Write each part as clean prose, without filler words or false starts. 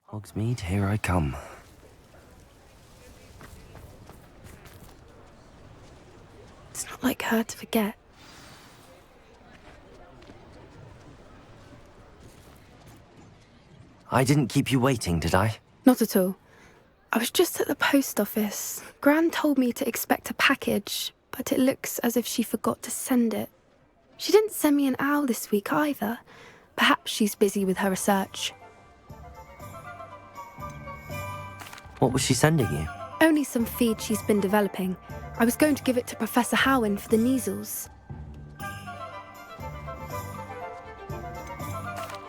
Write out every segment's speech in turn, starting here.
Hogsmeade, here I come. It's not like her to forget. I didn't keep you waiting, did I? Not at all. I was just at the post office. Gran told me to expect a package, but it looks as if she forgot to send it. She didn't send me an owl this week either. Perhaps she's busy with her research. What was she sending you? Only some feed she's been developing. I was going to give it to Professor Howen for the measles.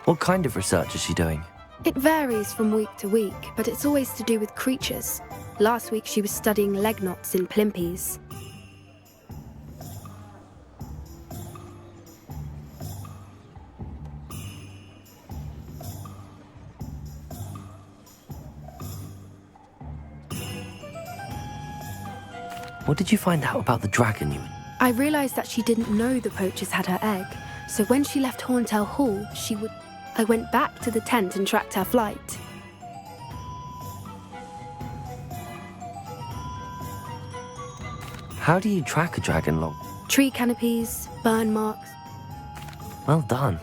What kind of research is she doing? It varies from week to week, but it's always to do with creatures. Last week she was studying leg knots in plimpies. What did you find out about the dragon you... I realised that she didn't know the poachers had her egg, so when she left Horntail Hall, I went back to the tent and tracked her flight. How do you track a dragon long? Tree canopies, burn marks. Well done.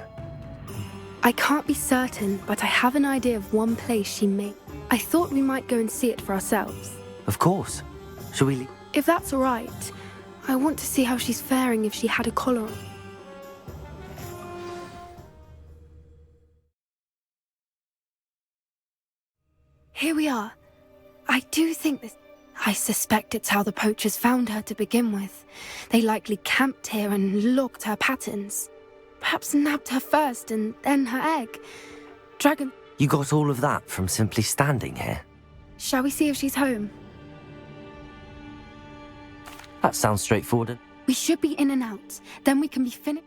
I can't be certain, but I have an idea of one place she may. I thought we might go and see it for ourselves. Of course. Shall we leave? If that's all right, I want to see how she's faring if she had a collar on. Here we are. I do think this... I suspect it's how the poachers found her to begin with. They likely camped here and logged her patterns. Perhaps nabbed her first and then her egg. Dragon... You got all of that from simply standing here? Shall we see if she's home? That sounds straightforward. We should be in and out. Then we can be finished.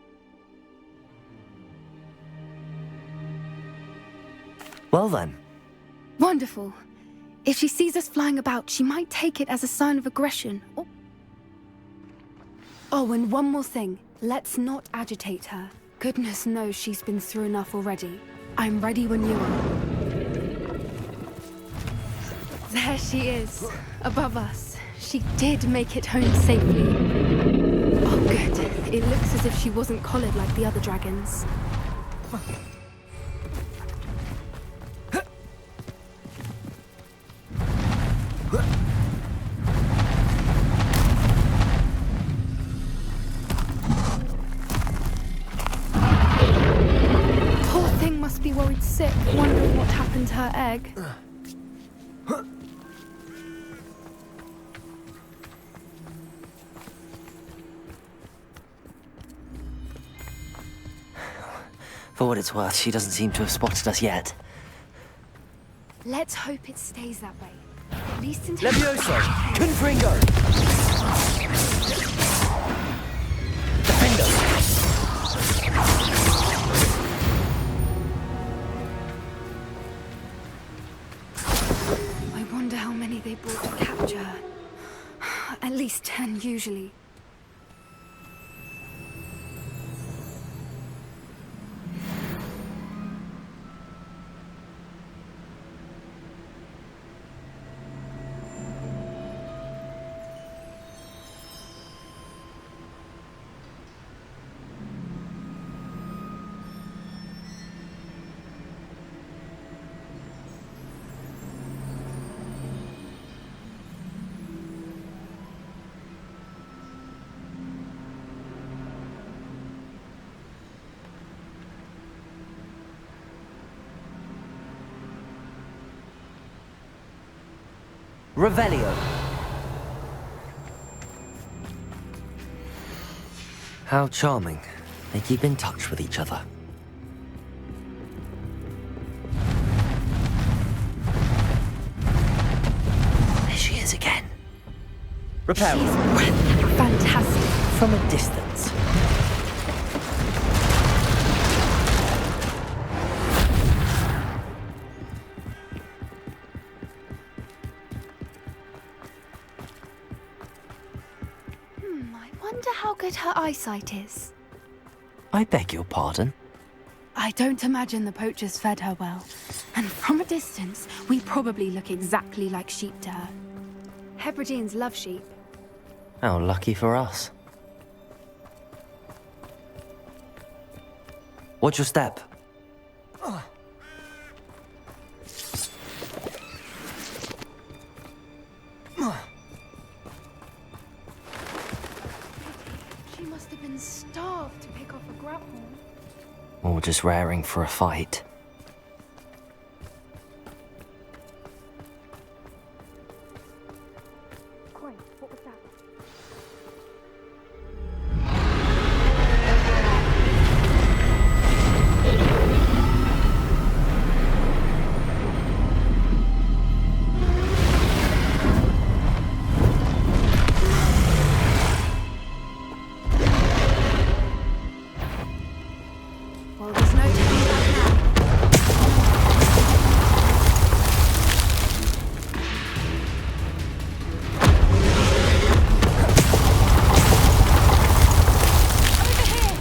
Well then. Wonderful. If she sees us flying about, she might take it as a sign of aggression. Oh, and one more thing. Let's not agitate her. Goodness knows she's been through enough already. I'm ready when you are. There she is, above us. She did make it home safely. Oh, good. It looks as if she wasn't collared like the other dragons. Poor thing must be worried sick, wondering what happened to her egg. For what it's worth, she doesn't seem to have spotted us yet. Let's hope it stays that way. At least until... Levioso! Confringo! Defender! I wonder how many they brought to capture her. At least 10 usually. Revelio. How charming. They keep in touch with each other. There she is again. Repair. She's fantastic. From a distance. wonder how good her eyesight is. I beg your pardon? I don't imagine the poachers fed her well. And from a distance, we probably look exactly like sheep to her. Hebrideans love sheep. How lucky for us. Watch your step. She must have been starved to pick off a grapple. Or just raring for a fight. What was that? Well, there's no turning back now. Over here!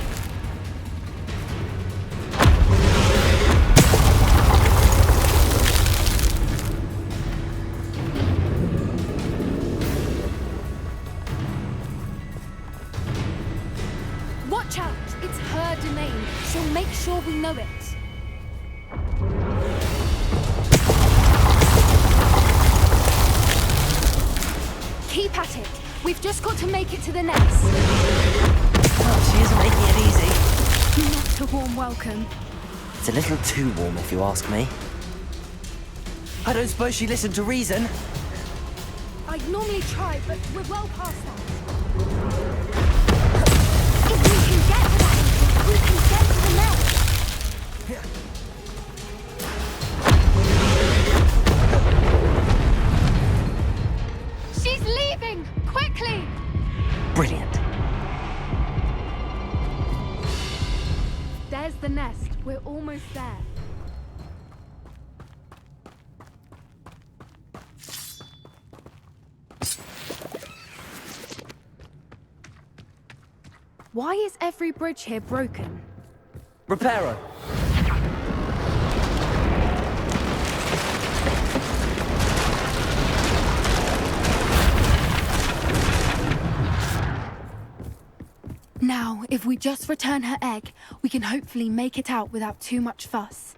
Watch out! It's her domain. She'll make sure we know it. Keep at it. We've just got to make it to the nest. Oh, she isn't making it easy. Not a warm welcome. It's a little too warm, if you ask me. I don't suppose she listened to reason. I'd normally try, but we're well past that. If we can get to that, we can get to the nest. She's leaving! Quickly! Brilliant. There's the nest. We're almost there. Why is every bridge here broken? Reparo. Now, if we just return her egg, we can hopefully make it out without too much fuss.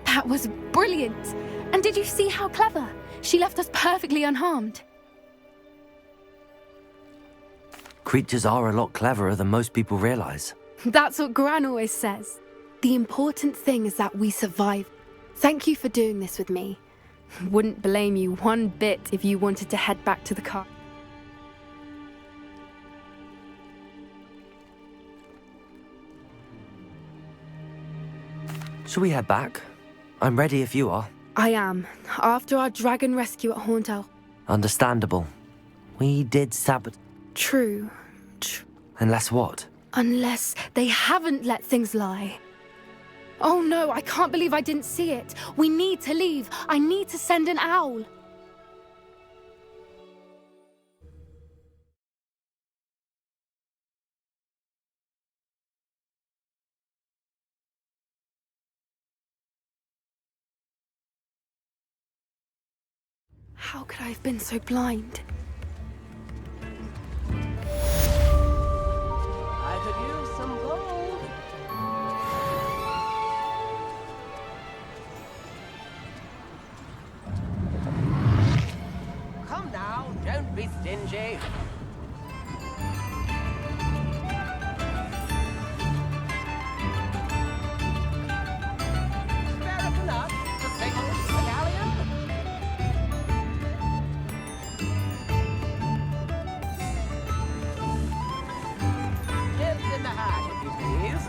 That was brilliant! And did you see how clever? She left us perfectly unharmed. Creatures are a lot cleverer than most people realize. That's what Gran always says. The important thing is that we survive. Thank you for doing this with me. Wouldn't blame you one bit if you wanted to head back to the car. Shall we head back? I'm ready if you are. I am. After our dragon rescue at Horndale. Understandable. We did True. Unless what? Unless they haven't let things lie. Oh no, I can't believe I didn't see it. We need to leave. I need to send an owl. How could I have been so blind? stingy. Fair enough to signal the galleon. Tips in the hat, if you please.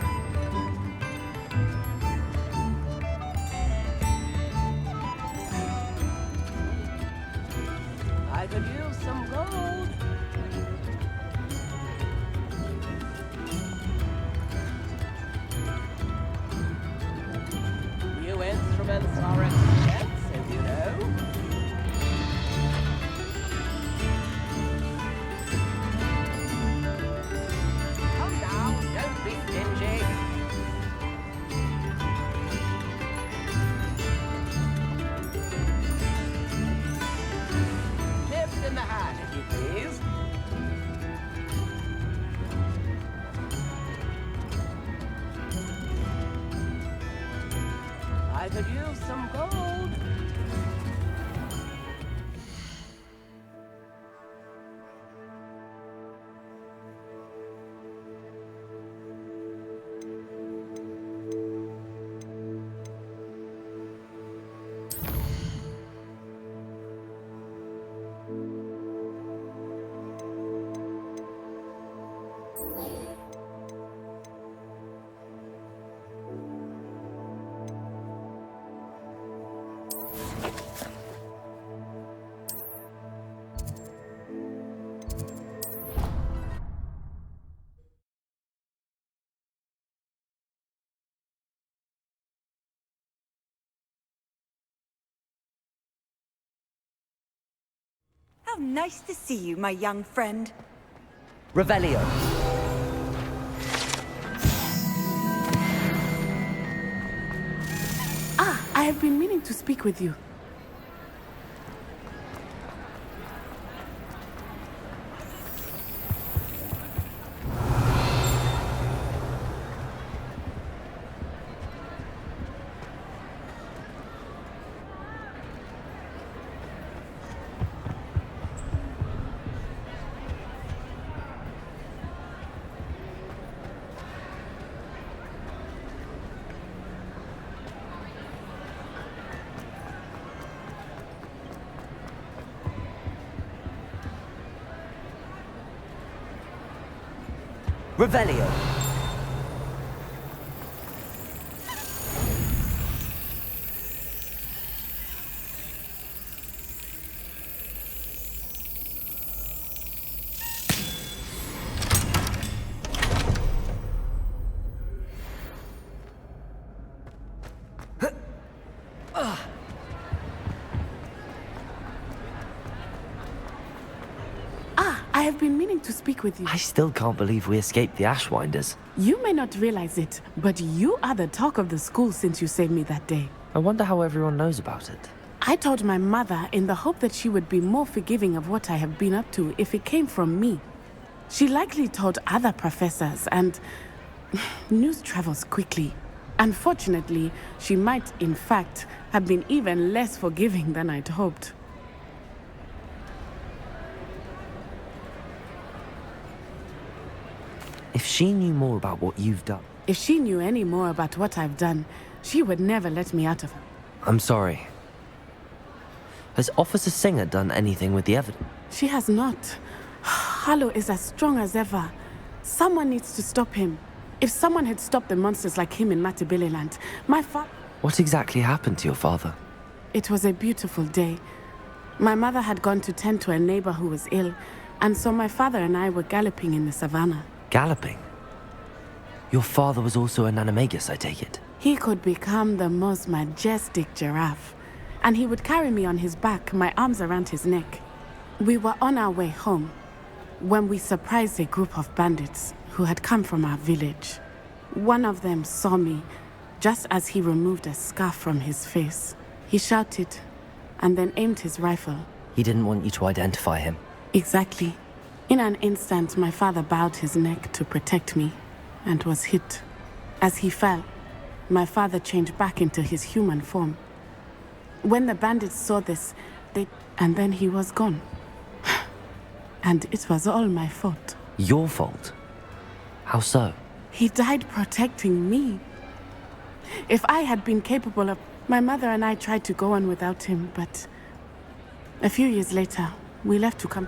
I could use some gold. New instruments are expensive, you know. Come now, don't be stingy. Tips in the hat, if you please. I could use some gold. How nice to see you, my young friend. Revelio. I have been meaning to speak with you. Revelio. I have been meaning to speak with you. I still can't believe we escaped the Ashwinders. You may not realize it, but you are the talk of the school since you saved me that day. I wonder how everyone knows about it. I told my mother in the hope that she would be more forgiving of what I have been up to if it came from me. She likely told other professors, and news travels quickly. Unfortunately, she might, in fact, have been even less forgiving than I'd hoped. If she knew more about what you've done... If she knew any more about what I've done, she would never let me out of her. I'm sorry. Has Officer Singer done anything with the evidence? She has not. Harlow is as strong as ever. Someone needs to stop him. If someone had stopped the monsters like him in Matabeleland, my father... What exactly happened to your father? It was a beautiful day. My mother had gone to tend to a neighbor who was ill, and so my father and I were galloping in the savannah. Galloping? Your father was also an animagus, I take it? He could become the most majestic giraffe, and he would carry me on his back, my arms around his neck. We were on our way home when we surprised a group of bandits who had come from our village. One of them saw me just as he removed a scarf from his face. He shouted and then aimed his rifle. He didn't want you to identify him. Exactly. In an instant, my father bowed his neck to protect me and was hit. As he fell, my father changed back into his human form. When the bandits saw this, and then he was gone. And it was all my fault. Your fault? How so? He died protecting me. If I had been capable of... My mother and I tried to go on without him, but... A few years later, we left to come...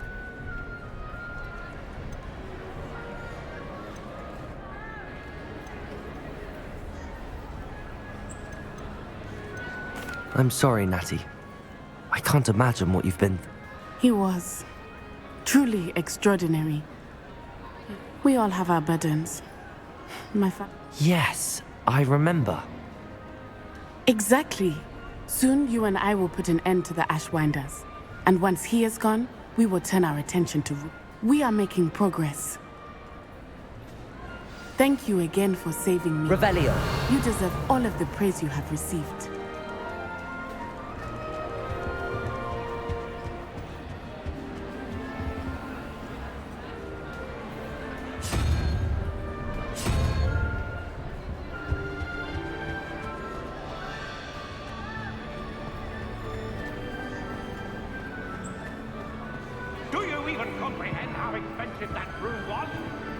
I'm sorry, Natty. I can't imagine what you've been... He was truly extraordinary. We all have our burdens. Yes, I remember. Exactly. Soon you and I will put an end to the Ashwinders. And once he is gone, we will turn our attention to... We are making progress. Thank you again for saving me. Revelio. You deserve all of the praise you have received. Do you even comprehend how expensive that room was?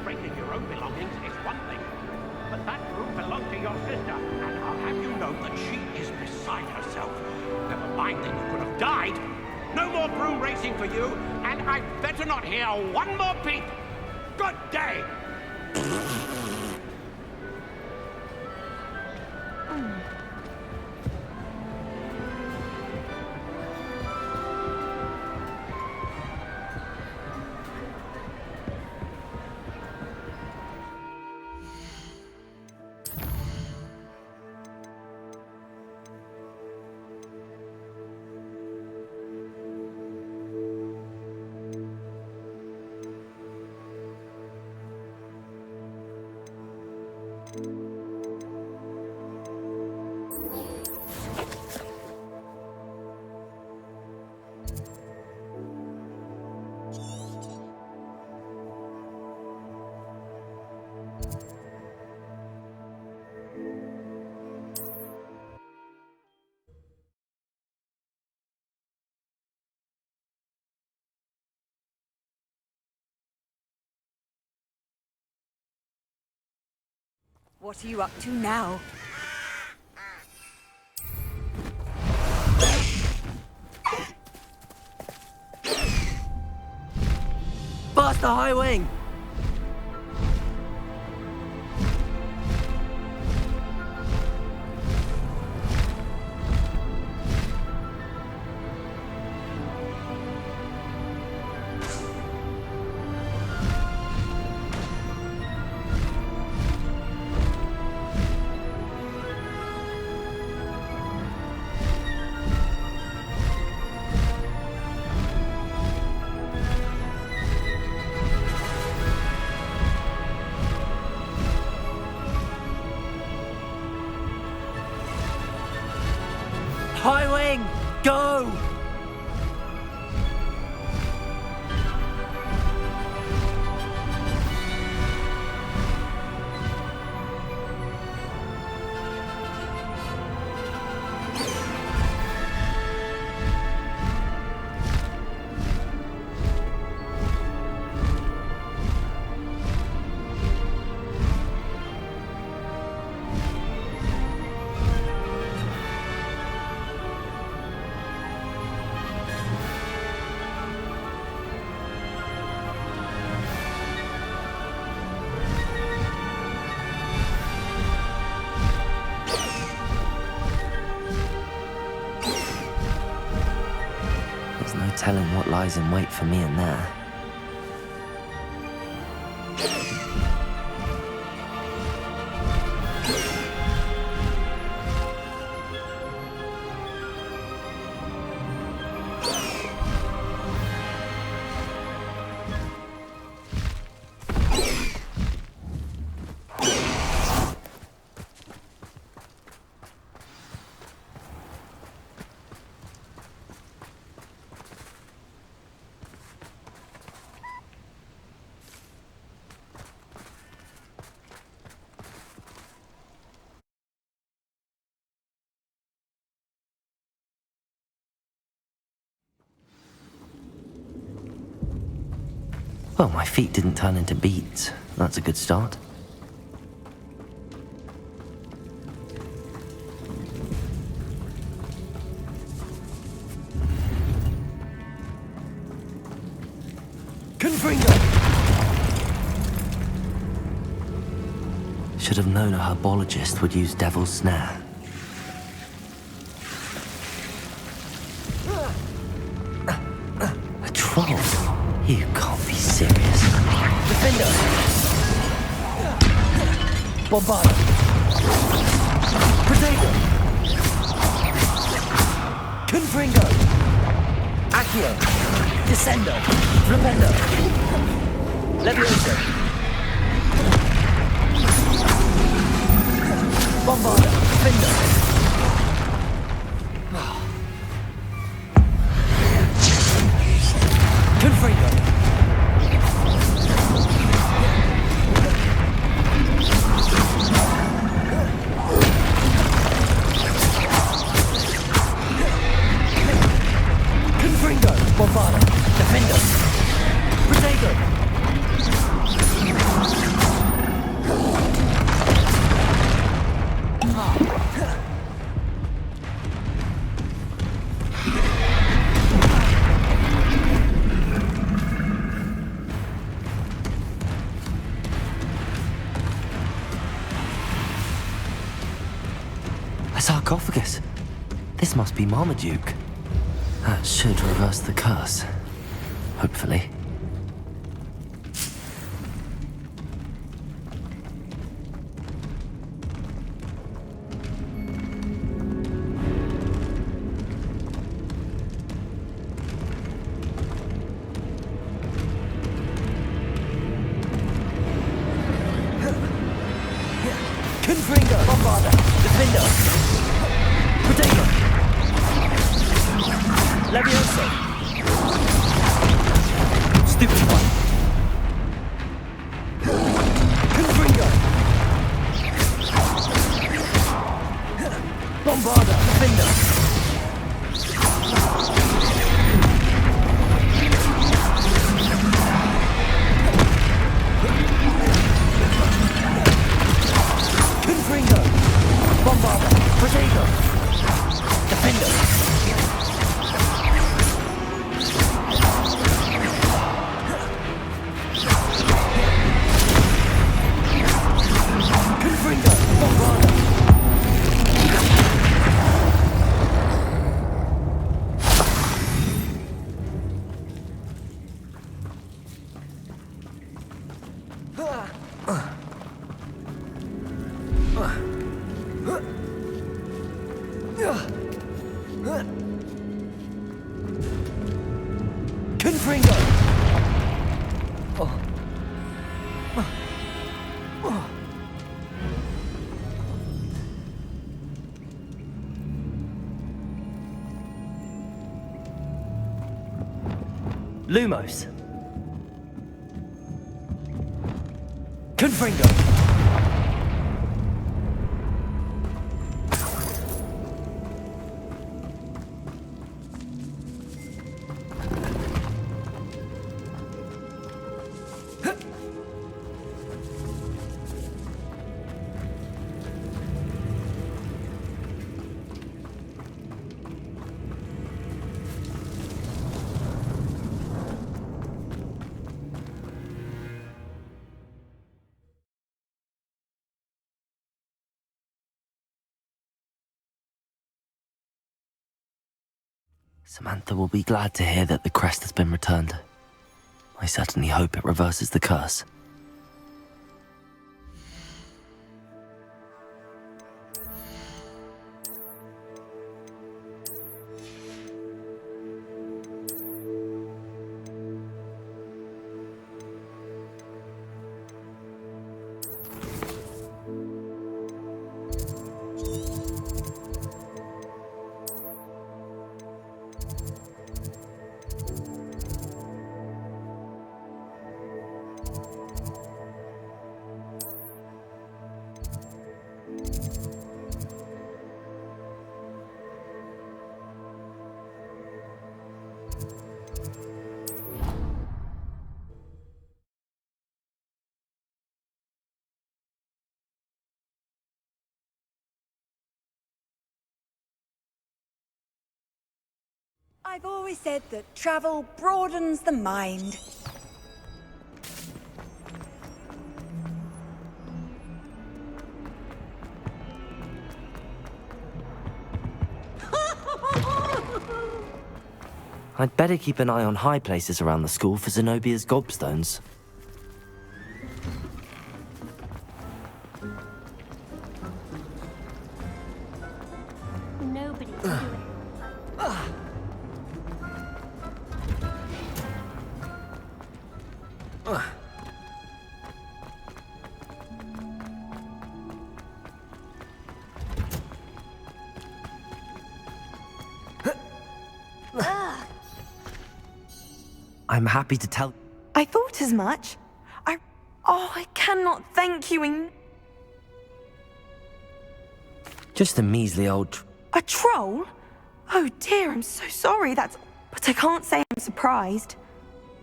Breaking your own belongings is one thing, but that room belonged to your sister, and I'll have you know that she is beside herself. Never mind that you could have died. No more broom racing for you, and I'd better not hear one more peep. Good day! What are you up to now? Blast the high wing! High wing, go! There's no telling what lies in wait for me in there. Well, my feet didn't turn into beets. That's a good start. Confringo! Should have known a herbologist would use Devil's Snare. A troll? You can't be serious. Defender! Bombarda! Protego! Confringo! Accio! Descendo! Flipendo! Levioso! Bombarda! Defender! Confringo! Confringo! Bombarda! Defender! Protego! A sarcophagus. This must be Marmaduke. That should reverse the curse. Hopefully. Confringo! Bombarda! Defender! Protego! Levioso! Stupid one! Confringo! Bombarda! Defender! Confringo! Bombarda! Protego! Defender! Confringo! Bombarda! Confringo! Lumos! Confringo! Samantha will be glad to hear that the crest has been returned. I certainly hope it reverses the curse. I've always said that travel broadens the mind. I'd better keep an eye on high places around the school for Zenobia's gobstones. Nobody can do it. I'm happy to tell. I thought as much. I cannot thank you in... Just a measly old. A troll? Oh dear, I'm so sorry, But I can't say I'm surprised.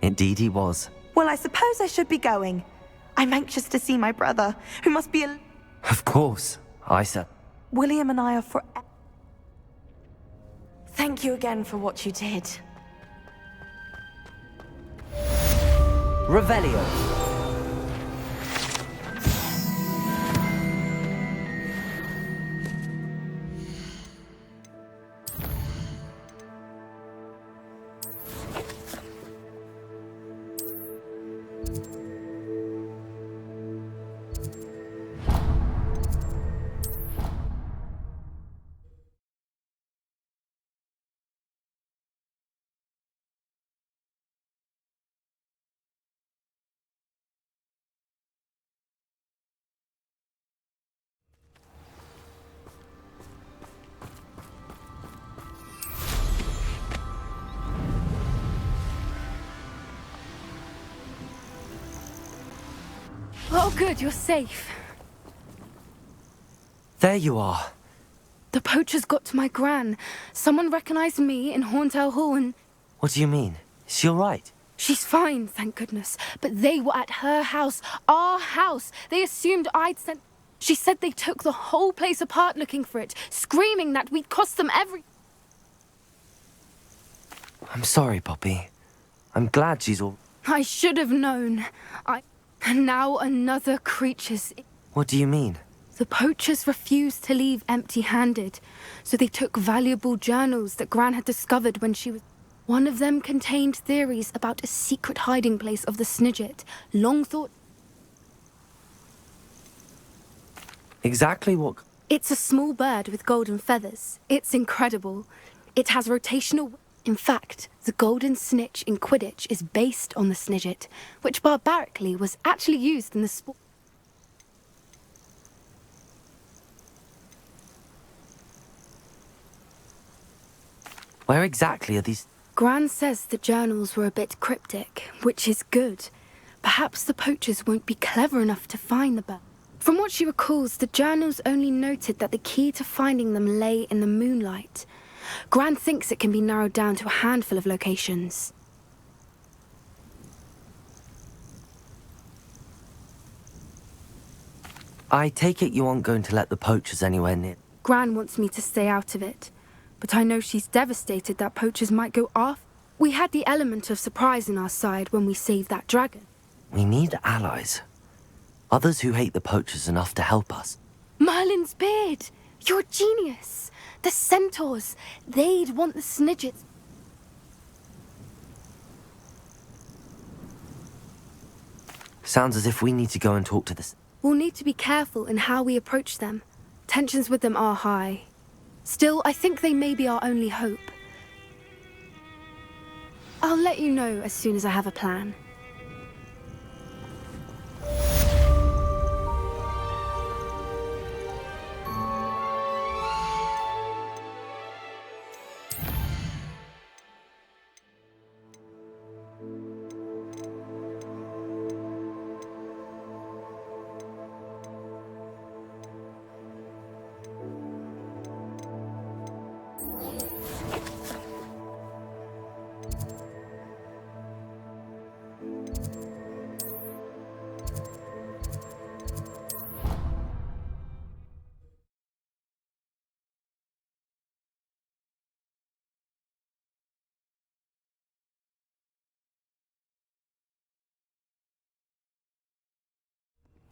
Indeed he was. Well, I suppose I should be going. I'm anxious to see my brother, who must be a... Of course, I said. William and I are for... Thank you again for what you did. Revelio. Oh, good, you're safe. There you are. The poachers got to my gran. Someone recognized me in Horntail Hall and... What do you mean? Is she all right? She's fine, thank goodness. But they were at her house, our house. They assumed I'd sent... She said they took the whole place apart looking for it, screaming that we'd cost them every... I'm sorry, Poppy. I'm glad she's all... I should have known. And now another creature's... What do you mean? The poachers refused to leave empty-handed, so they took valuable journals that Gran had discovered when she was... One of them contained theories about a secret hiding place of the Snidget, long thought... Exactly what... It's a small bird with golden feathers. It's incredible. It has rotational... In fact, the golden snitch in Quidditch is based on the Snidget, which barbarically was actually used in the sport... Where exactly are these... Gran says the journals were a bit cryptic, which is good. Perhaps the poachers won't be clever enough to find the bird. From what she recalls, the journals only noted that the key to finding them lay in the moonlight. Gran thinks it can be narrowed down to a handful of locations. I take it you aren't going to let the poachers anywhere near... Gran wants me to stay out of it, but I know she's devastated that poachers might go off. We had the element of surprise on our side when we saved that dragon. We need allies. Others who hate the poachers enough to help us. Merlin's beard! You're a genius! The centaurs! They'd want the Snidgets. Sounds as if we need to go and talk to this... We'll need to be careful in how we approach them. Tensions with them are high. Still, I think they may be our only hope. I'll let you know as soon as I have a plan.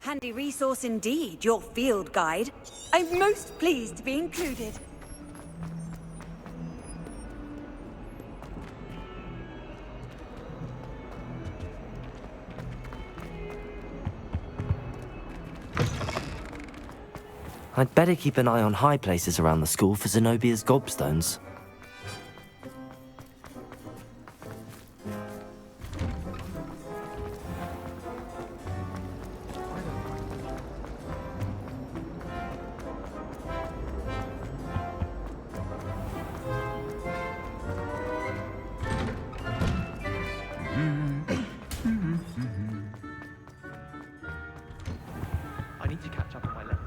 Handy resource indeed, your field guide. I'm most pleased to be included. I'd better keep an eye on high places around the school for Zenobia's gobstones. I need to catch up on my lessons.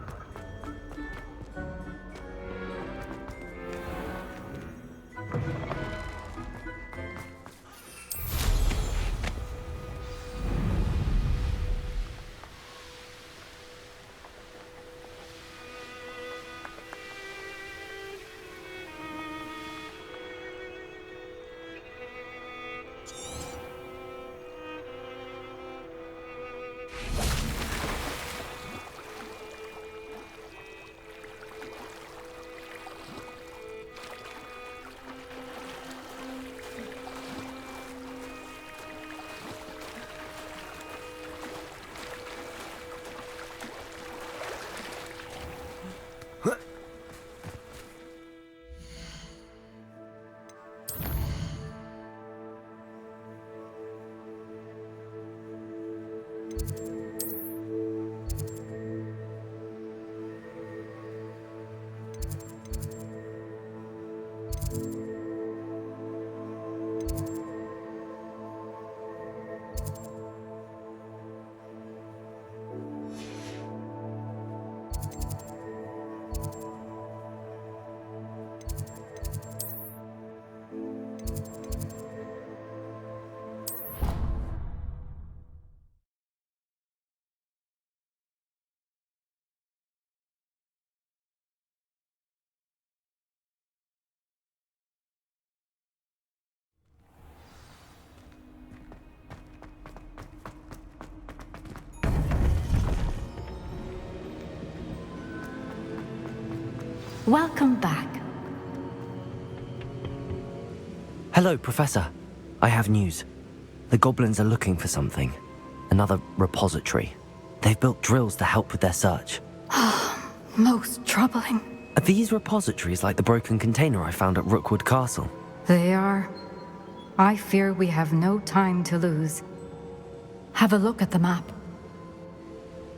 Welcome back. Hello, Professor. I have news. The goblins are looking for something. Another repository. They've built drills to help with their search. Most troubling. Are these repositories like the broken container I found at Rookwood Castle? They are. I fear we have no time to lose. Have a look at the map.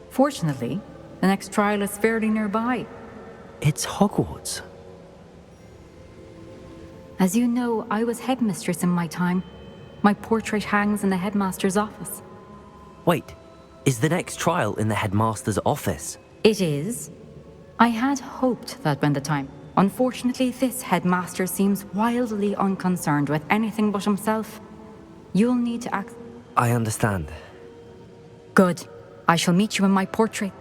Fortunately, the next trial is fairly nearby. It's Hogwarts. As you know, I was headmistress in my time. My portrait hangs in the headmaster's office. Wait, is the next trial in the headmaster's office? It is. I had hoped that when the time... Unfortunately, this headmaster seems wildly unconcerned with anything but himself. You'll need to act... I understand. Good. I shall meet you in my portrait.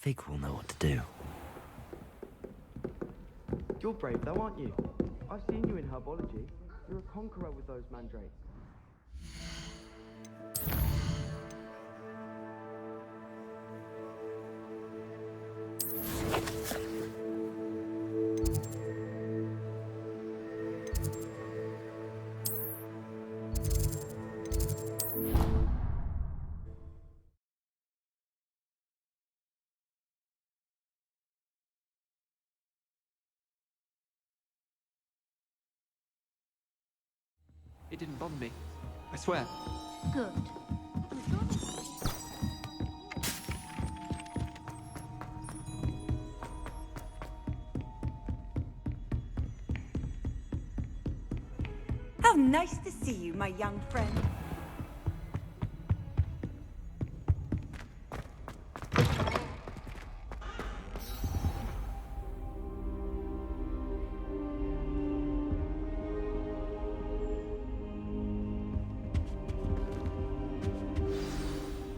Fig will know what to do. You're brave though, aren't you? I've seen you in herbology. You're a conqueror with those mandrakes. It didn't bother me. I swear. Good. How nice to see you, my young friend.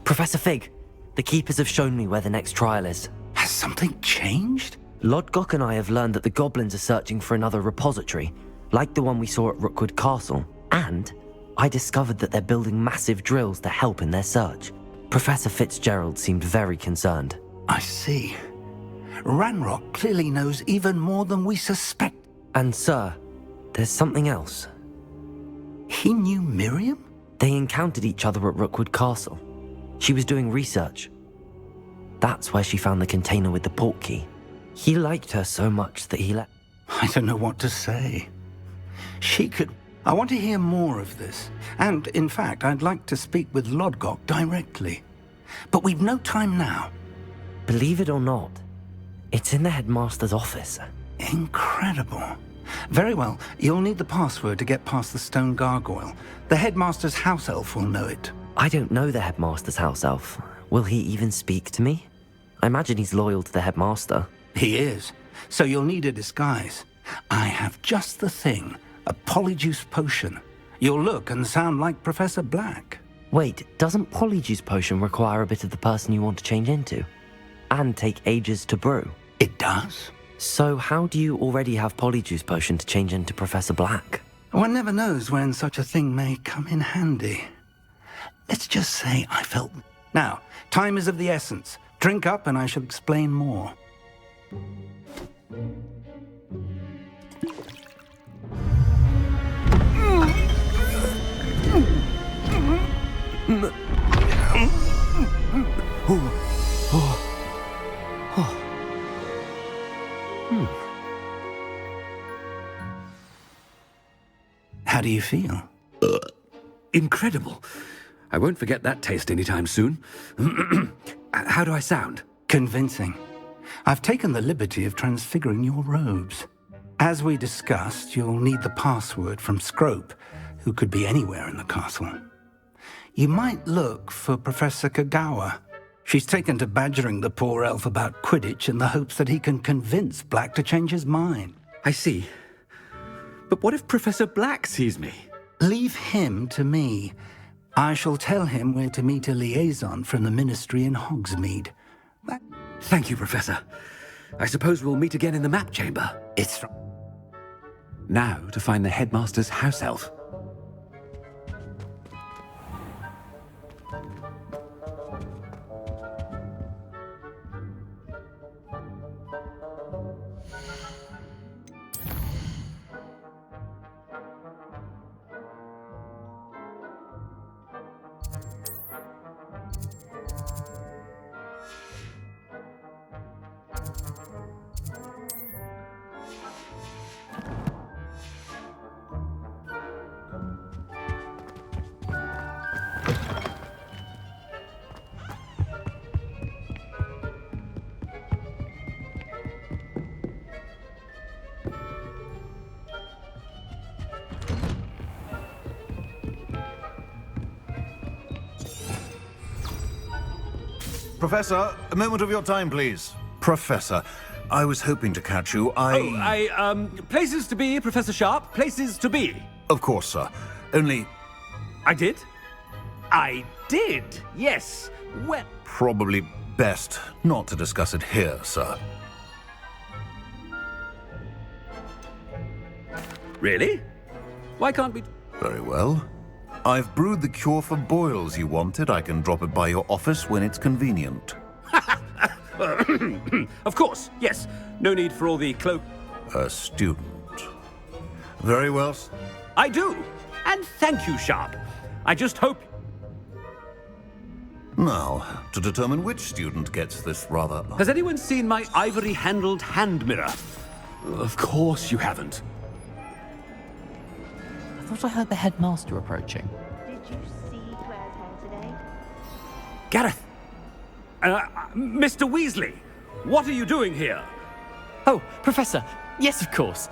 Professor Fig, the Keepers have shown me where the next trial is. Has something changed? Lodgok and I have learned that the goblins are searching for another repository, like the one we saw at Rookwood Castle. And I discovered that they're building massive drills to help in their search. Professor Fitzgerald seemed very concerned. I see. Ranrock clearly knows even more than we suspect. And sir, there's something else. He knew Miriam? They encountered each other at Rookwood Castle. She was doing research. That's where she found the container with the port key. He liked her so much that he let... I don't know what to say. She could... I want to hear more of this. And, in fact, I'd like to speak with Lodgok directly. But we've no time now. Believe it or not, it's in the headmaster's office. Incredible. Very well. You'll need the password to get past the stone gargoyle. The headmaster's house elf will know it. I don't know the headmaster's house elf. Will he even speak to me? I imagine he's loyal to the headmaster. He is. So you'll need a disguise. I have just the thing. A polyjuice potion. You'll look and sound like Professor Black. Wait, doesn't Polyjuice Potion require a bit of the person you want to change into? And take ages to brew? It does. So how do you already have Polyjuice Potion to change into Professor Black? One never knows when such a thing may come in handy. Let's just say I felt... Now, time is of the essence. Drink up and I shall explain more. How do you feel? Incredible. I won't forget that taste anytime soon. How do I sound? Convincing. I've taken the liberty of transfiguring your robes. As we discussed, you'll need the password from Scrope, who could be anywhere in the castle. You might look for Professor Kagawa. She's taken to badgering the poor elf about Quidditch in the hopes that he can convince Black to change his mind. I see. But what if Professor Black sees me? Leave him to me. I shall tell him where to meet a liaison from the Ministry in Hogsmeade. Thank you, Professor. I suppose we'll meet again in the map chamber. It's... Now to find the headmaster's house elf. Professor, a moment of your time, please. Professor, I was hoping to catch you. Places to be, Professor Sharp. Places to be. Of course, sir. Only... I did? I did, yes. Well... Probably best not to discuss it here, sir. Really? Why can't we... Very well. I've brewed the cure for boils you wanted. I can drop it by your office when it's convenient. Of course, yes. No need for all the cloak... A student. Very well. I do. And thank you, Sharp. I just hope... Now, to determine which student gets this rather... Has anyone seen my ivory-handled hand mirror? Of course you haven't. I thought I heard the headmaster approaching. Did you see Claire's hair today? Gareth! Mr. Weasley! What are you doing here? Oh, Professor! Yes, of course.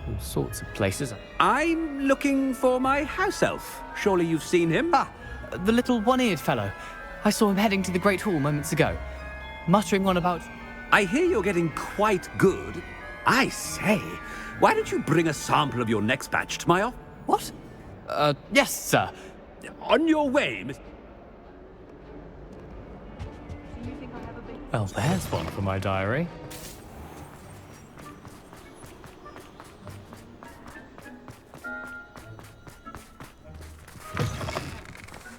All sorts of places. I'm looking for my house elf. Surely you've seen him? Ah, the little one-eared fellow. I saw him heading to the Great Hall moments ago, muttering on about... I hear you're getting quite good. I say, why don't you bring a sample of your next batch to my office? What? Yes, sir. On your way, Miss... Well, there's one for my diary.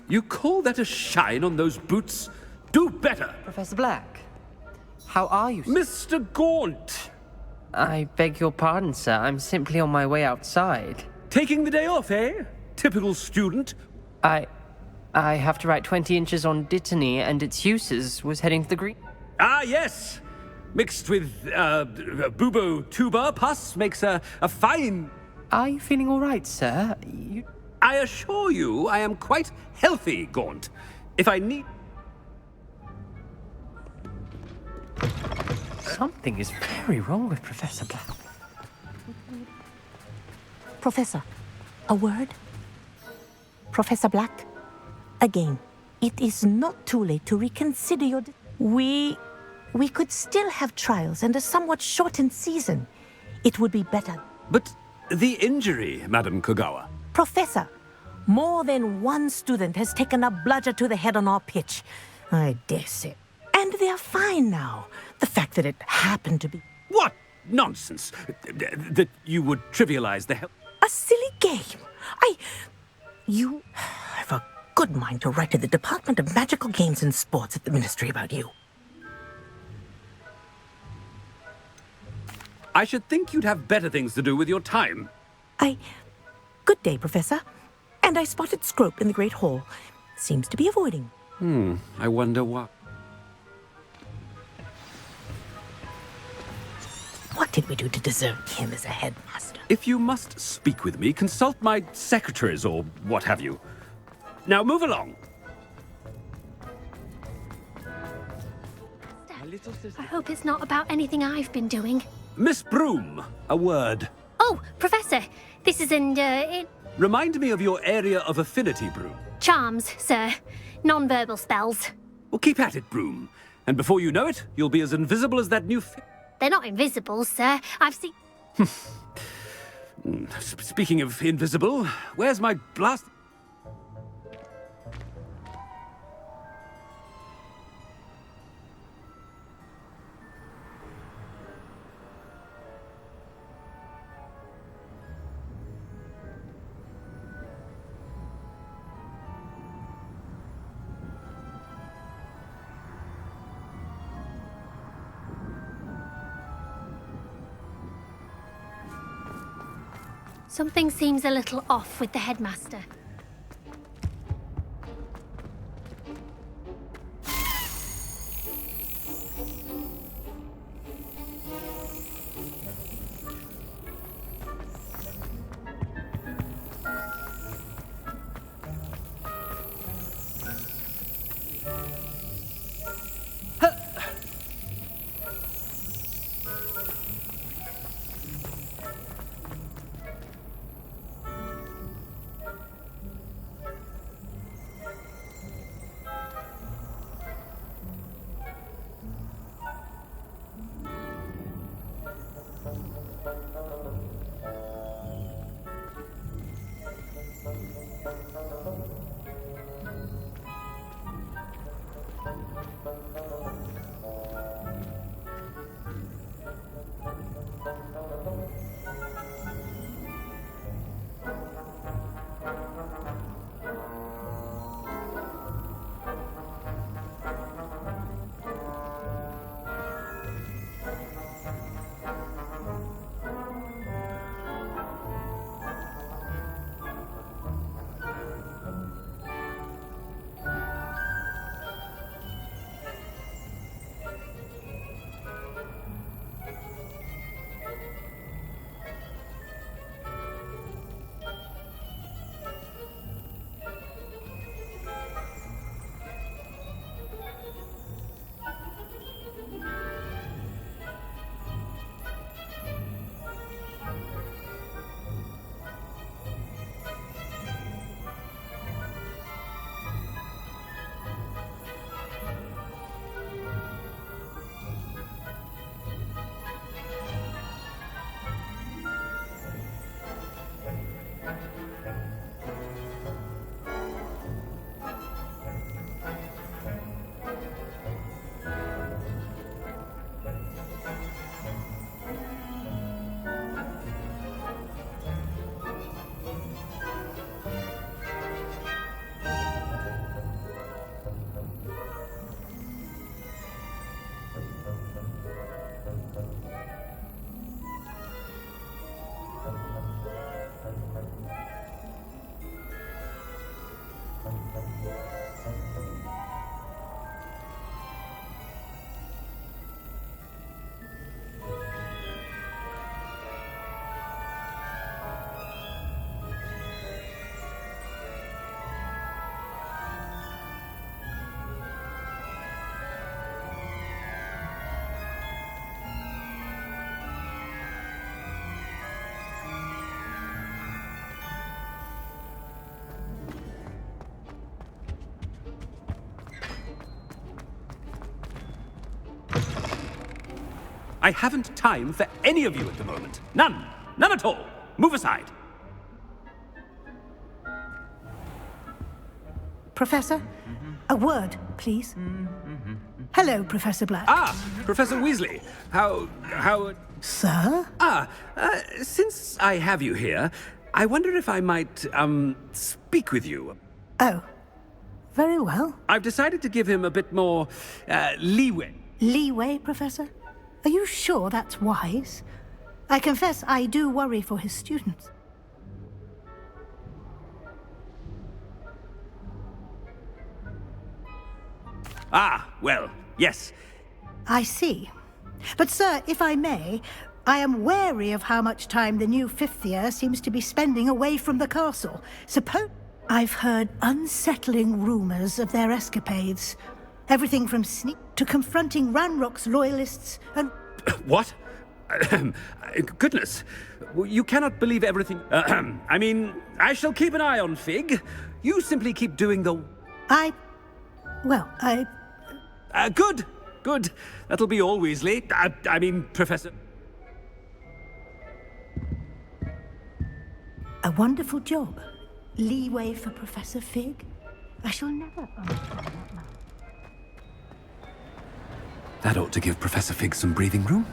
You call that a shine on those boots? Do better! Professor Black, how are you, sir? Mr. Gaunt! I beg your pardon, sir. I'm simply on my way outside. Taking the day off, eh? Typical student. I have to write 20 inches on Dittany and its uses. Was heading to the green... Ah, yes! Mixed with, bubo tuba pus makes a fine... Are you feeling all right, sir? I assure you I am quite healthy, Gaunt. If I need... Something is very wrong with Professor Black. Professor, a word? Professor Black, again, it is not too late to reconsider your... We could still have trials and a somewhat shortened season. It would be better. But the injury, Madam Kogawa... Professor, more than one student has taken a bludger to the head on our pitch. I dare say. And they're fine now. The fact that it happened to be... What nonsense! That you would trivialize the hell... A silly game. You have a good mind to write to the Department of Magical Games and Sports at the Ministry about you. I should think you'd have better things to do with your time. Good day, Professor. And I spotted Scrope in the Great Hall. Seems to be avoiding. I wonder what... What did we do to deserve him as a headmaster? If you must speak with me, consult my secretaries or what have you. Now move along. I hope it's not about anything I've been doing. Miss Broom, a word. Oh, Professor, this is in Remind me of your area of affinity, Broom. charms, sir. Non-verbal spells. Well, keep at it, Broom. And before you know it, you'll be as invisible as that new... They're not invisible, sir. I've seen... Speaking of invisible, where's my blast... Something seems a little off with the headmaster. I haven't time for any of you at the moment. None. None at all. Move aside. Professor, a word, please. Hello, Professor Black. Ah, Professor Weasley. How... Sir? Since I have you here, I wonder if I might, speak with you. Oh, very well. I've decided to give him a bit more, leeway. Leeway, Professor? Are you sure that's wise? I confess I do worry for his students. Ah, well, yes. I see. But, sir, if I may, I am wary of how much time the new fifth year seems to be spending away from the castle. I've heard unsettling rumors of their escapades. Everything from sneak to confronting Ranrock's loyalists and... What? Goodness. You cannot believe everything... I mean, I shall keep an eye on Fig. You simply keep doing the... Good. Good. That'll be all, Weasley. I mean, Professor... A wonderful job. Leeway for Professor Fig. I shall never understand that now. That ought to give Professor Fig some breathing room.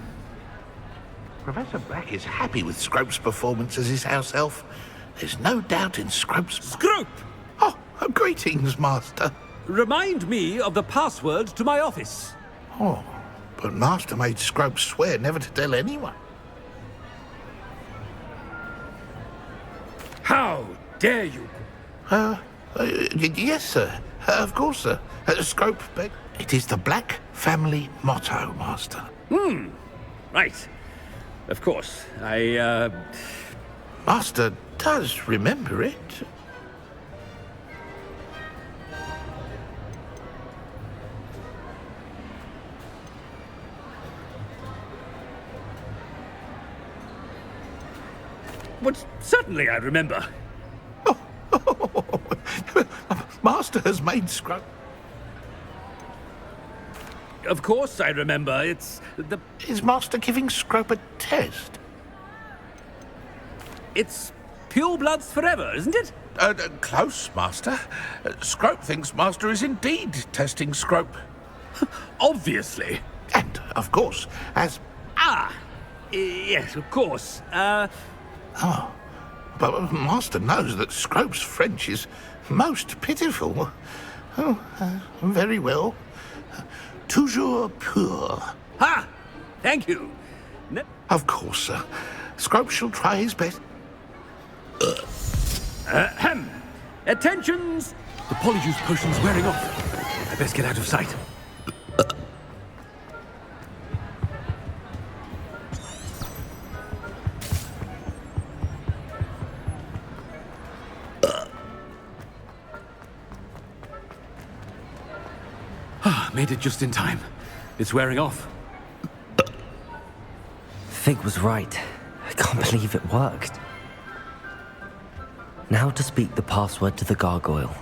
Professor Black is happy with Scrope's performance as his house elf. There's no doubt in Scrope's... Scrope! Oh, greetings, Master. Remind me of the password to my office. Oh, but Master made Scrope swear never to tell anyone. How dare you? Yes, sir. Of course, sir. Scrope begged... It is the Black family motto, Master. Right. Of course. Master does remember it. But certainly I remember. Master has made Scrope... Of course I remember. It's the... Is Master giving Scrope a test? It's pure bloods forever, isn't it? Close, Master. Scrope thinks Master is indeed testing Scrope. Obviously. And, of course, as... Yes, of course. but Master knows that Scrope's French is most pitiful. Oh, very well. Toujours pur. Ha! Thank you. Of course, sir. Scrope shall try his best. Ahem. Attentions! The polyjuice potion's wearing off. I best get out of sight. Made it just in time. It's wearing off. Fig was right. I can't believe it worked. Now to speak the password to the gargoyle.